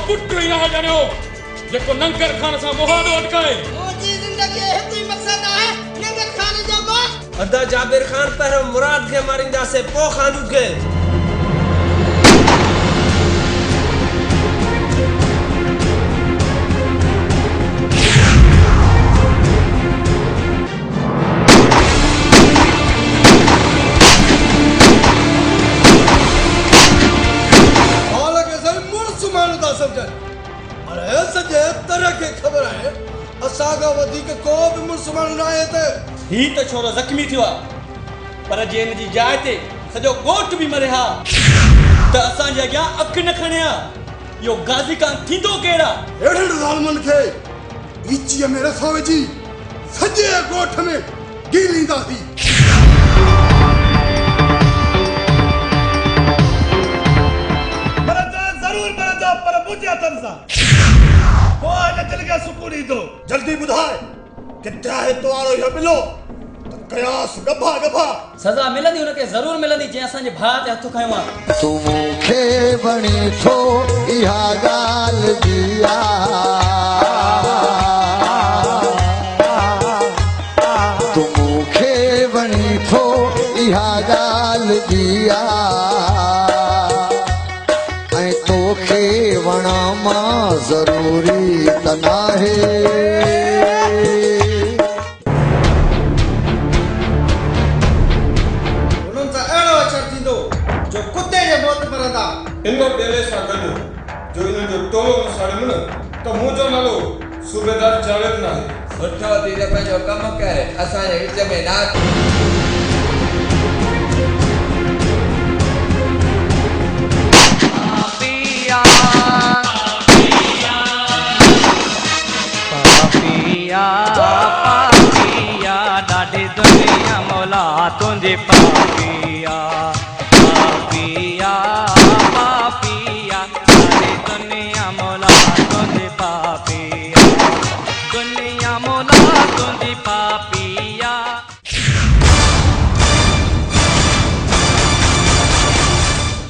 पुट ही ना जानो जेको नंगर खान सा मुहादो अटकाए मुंहिंजी ज़िंदगी हिकु ई मक़सद आहे नंगर खान जो गोश्त अदा जाबिर खान पर मुराद के मारिंदा से पो खानू के ही तो छोरो जख्मी थियो पर जे इन जी जाइ ते सजो गोट भी मरे हा त असां जे अग्यां अख न खणिया यो गाज़ी कान थींदो केड़ा एड़े ज़ालमन के ईची में रखो जी सजे गोठ में गिलींदा थी बरदा जरूर बरदा पर बुझया तनसा को न चल गया सुकूनी दो जल्दी बुधाए कित्या है तो आरो यो मिलो तो कयास गभा गभा सजा मिलंदी उनके जरूर मिलंदी जे असां जे भा ते हथ खयो आ तू मूंखे वणी थो इहा ॻाल्हि दिया तू मूंखे वणी थो इहा ॻाल्हि दिया ऐं तोखे वणा मां ज़रूरी त नाहे इन बेले सा गडु जो इन जो टोलो न साड़ियो न तो मुजो नालो सूबेदार जावेद ना है सुठो थी त पंहिंजो कम कर असां जे विच में ना पापिया पापिया पापिया ॾाढी दुनिया मौला तुंहिंजी पापिया पापिया पापिया ॾाढी दुनिया मौला तुंहिंजी पापिया दुनिया मौला तुंहिंजी